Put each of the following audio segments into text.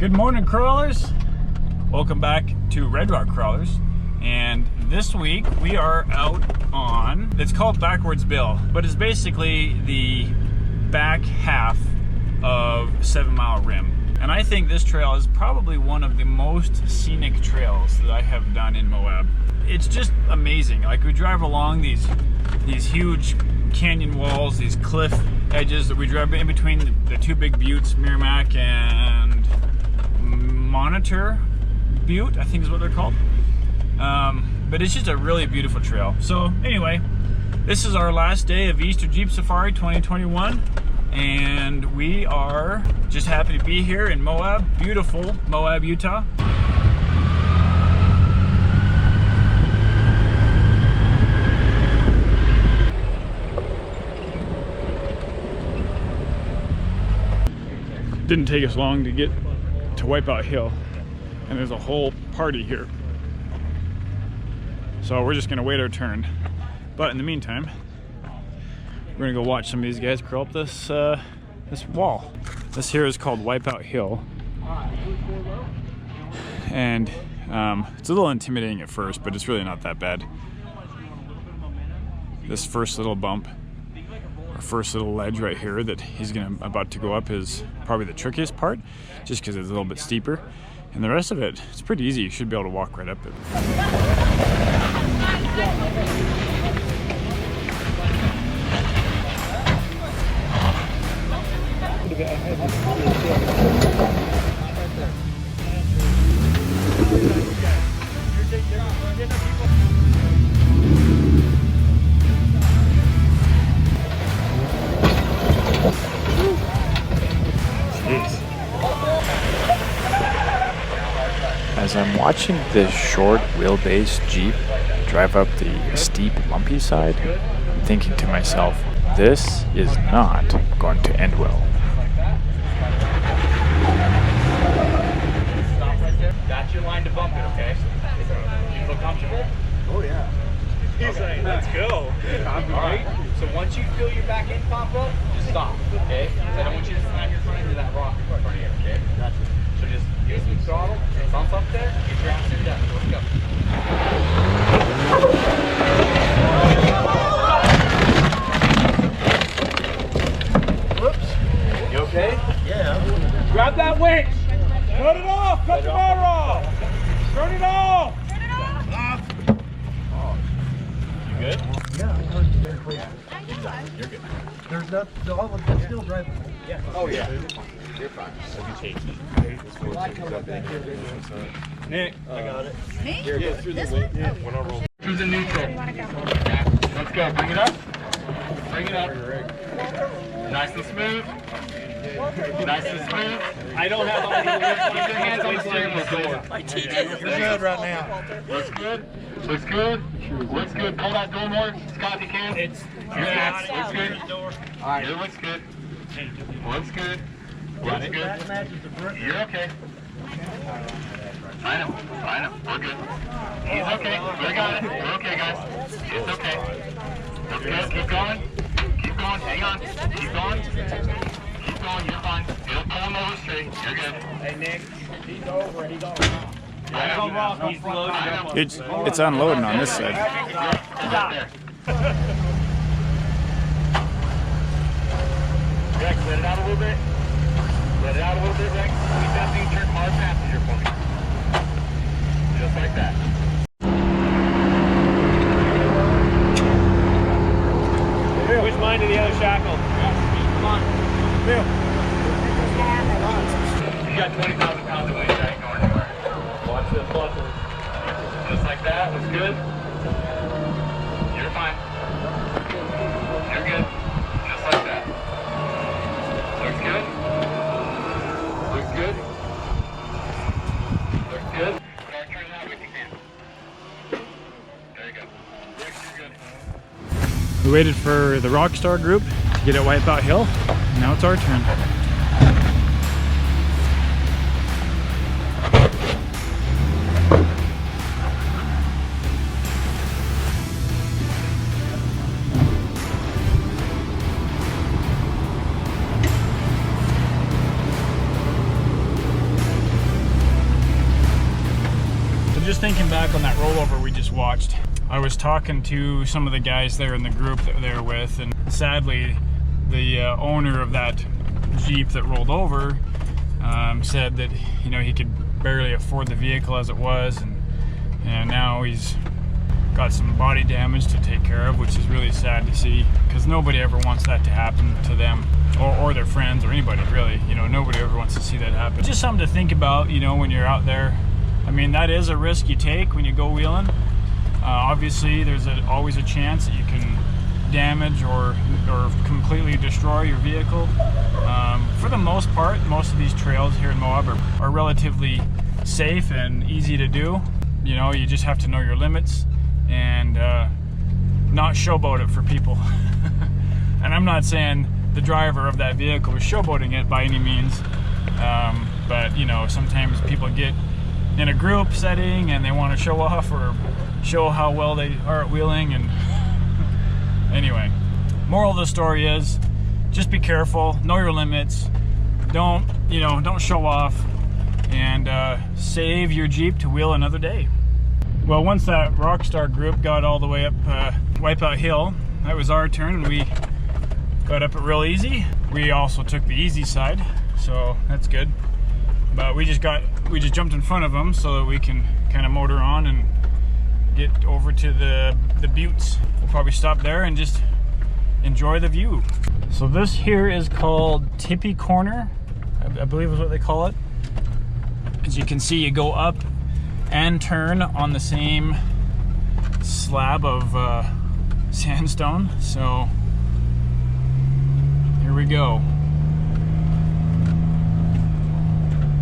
Good morning, crawlers. Welcome back to Red Rock Crawlers. And this week we are out on, it's called Backwards Bill, but it's basically the back half of 7 Mile Rim. And I think this trail is probably one of the most scenic trails that I have done in Moab. It's just amazing. Like, we drive along these huge canyon walls, these cliff edges that we drive in between the two big buttes, Merrimack and Monitor Butte, I think is what they're called. But it's just a really beautiful trail. So anyway, this is our last day of Easter Jeep Safari 2021, and we are just happy to be here in Moab, beautiful Moab, Utah. Didn't take us long to get to Wipeout Hill, and there's a whole party here. So we're just gonna wait our turn. But in the meantime, we're gonna go watch some of these guys crawl up this this wall. This here is called Wipeout Hill, and it's a little intimidating at first, but it's really not that bad. This first little bump, or first little ledge right here that he's about to go up, is probably the trickiest part, just because it's a little bit steeper. And the rest of it, it's pretty easy. You should be able to walk right up it. As I'm watching this short wheelbase Jeep drive up the steep, lumpy side, I'm thinking to myself, this is not going to end well. Stop right there. That's your line to bump it, okay? You feel comfortable? Oh yeah. He's like, let's go. Alright, so once you feel your back end pop up, just stop, okay? I don't want you to slam your front into that rock in front of you, okay? Gotcha. So just give some throttle, bump up there, get your ass in down. Let's go. Whoops. You okay? Yeah. Grab that winch. Cut it off. Cut the motor off. Turn it off. Turn it off. You good? Yeah, I know it's very clear. You're good. There's nothing, I'm still driving. Yeah. Oh yeah. You're fine. Nick, I got it. Me? Here, go through This the one? yeah. Oh. When I roll. Through the neutral. Let's go. Bring it up. Bring it up. Nice and smooth. Nice and smooth. I don't have all the Keep your hands on the steering wheel. You're good right now. Looks good. Looks good. Looks good. Pull that door more, Scott, if you can. It's good. Looks good. All right. It looks good. Looks good. Looks good. You're okay. I know. We're good. He's okay. We got it. We're okay, guys. It's okay. Looks good. Keep going. Keep going. Hang on. Keep going. Keep going. You're fine. It'll pull him over straight. You're good. Hey, Nick. He's over. He's over. He's loaded. it's unloading on this side. Right there. Rex, let it out a little bit. Let it out a little bit, Rex. Keep that thing turned hard passenger for me. Just like that. Which line to the other shackle? Come on. Bill. You got 20,000 pounds of weight, that ain't going anywhere. Watch this buckle. Just like that. Looks good. You're fine. You're good. Just like that. Looks good. Looks good. Looks good. Start turning that way if you can. There you go. Rex, you're good. We waited for the Rockstar group to get at Wipeout Hill. Now it's our turn. just thinking back on that rollover we just watched, I was talking to some of the guys there in the group that they were with, and sadly the owner of that Jeep that rolled over said that, you know, he could barely afford the vehicle as it was, and now he's got some body damage to take care of, which is really sad to see, because nobody ever wants that to happen to them or their friends or anybody, really. You know, nobody ever wants to see that happen. Just something to think about, you know, when you're out there. I mean, that is a risk you take when you go wheeling. Obviously, there's always a chance that you can damage or completely destroy your vehicle. For the most part, most of these trails here in Moab are relatively safe and easy to do. You know, you just have to know your limits and not showboat it for people. And I'm not saying the driver of that vehicle was showboating it by any means, but you know, sometimes people get in a group setting and they want to show off or show how well they are at wheeling. And anyway, moral of the story is just be careful, know your limits, don't show off, and save your Jeep to wheel another day. Well, once that Rockstar group got all the way up Wipeout Hill, that was our turn, and we got up it real easy. We also took the easy side, so that's good. But we just jumped in front of them so that we can kind of motor on and get over to the buttes. We'll probably stop there and just enjoy the view. So this here is called Tippy Corner, I believe is what they call it. As you can see, you go up and turn on the same slab of sandstone. So here we go.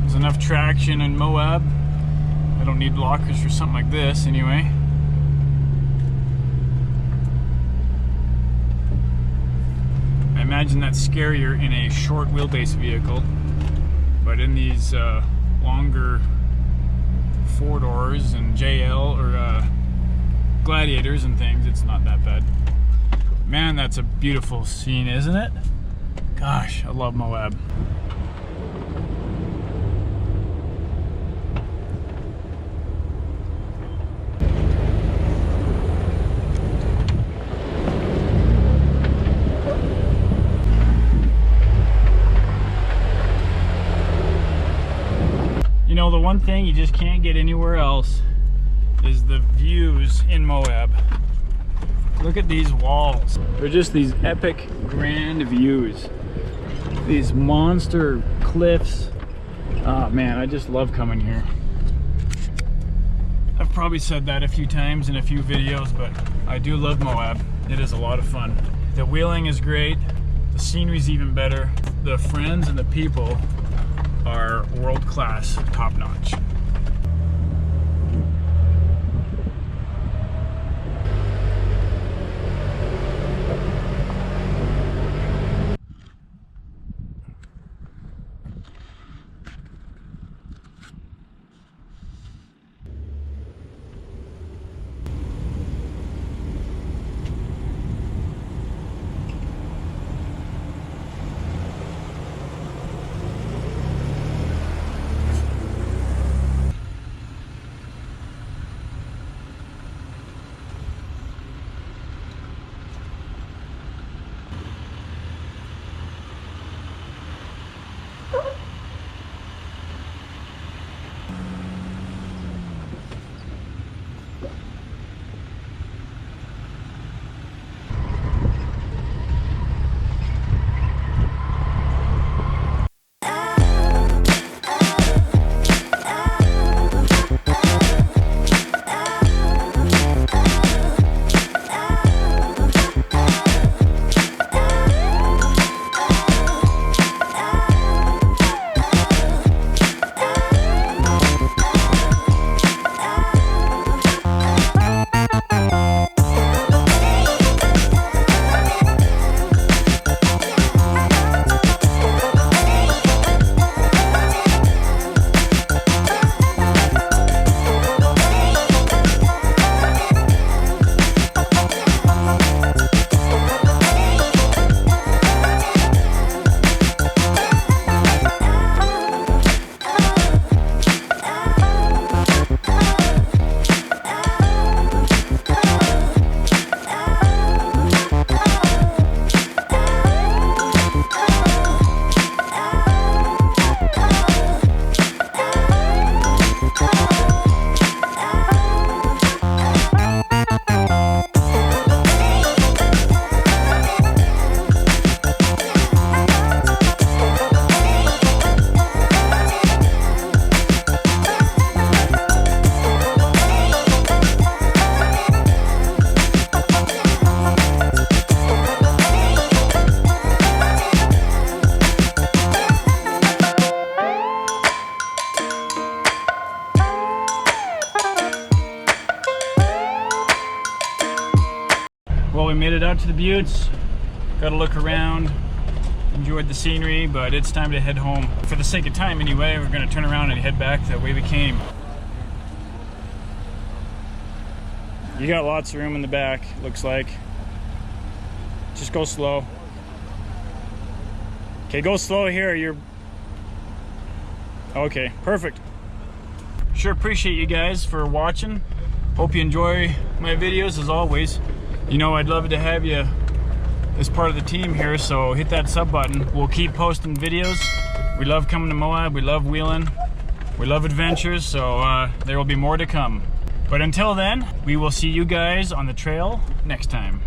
There's enough traction in Moab. I don't need lockers for something like this anyway. I imagine that's scarier in a short wheelbase vehicle, but in these longer 4-doors and JL or Gladiators and things, it's not that bad. Man, that's a beautiful scene, isn't it? Gosh, I love Moab. You know, the one thing you just can't get anywhere else is the views in Moab. Look at these walls. They're just these epic, grand views. These monster cliffs. Oh man, I just love coming here. I've probably said that a few times in a few videos, but I do love Moab. It is a lot of fun. The wheeling is great. The scenery's even better. The friends and the people are world-class, top-notch. made it out to the buttes. Got to look around. Enjoyed the scenery, but it's time to head home. For the sake of time anyway, we're going to turn around and head back the way we came. You got lots of room in the back, looks like. Just go slow. Okay, go slow here. You're... Okay, perfect. Sure appreciate you guys for watching. Hope you enjoy my videos as always. You know, I'd love to have you as part of the team here, so hit that sub button. We'll keep posting videos. We love coming to Moab, we love wheeling, we love adventures, so there will be more to come. But until then, we will see you guys on the trail next time.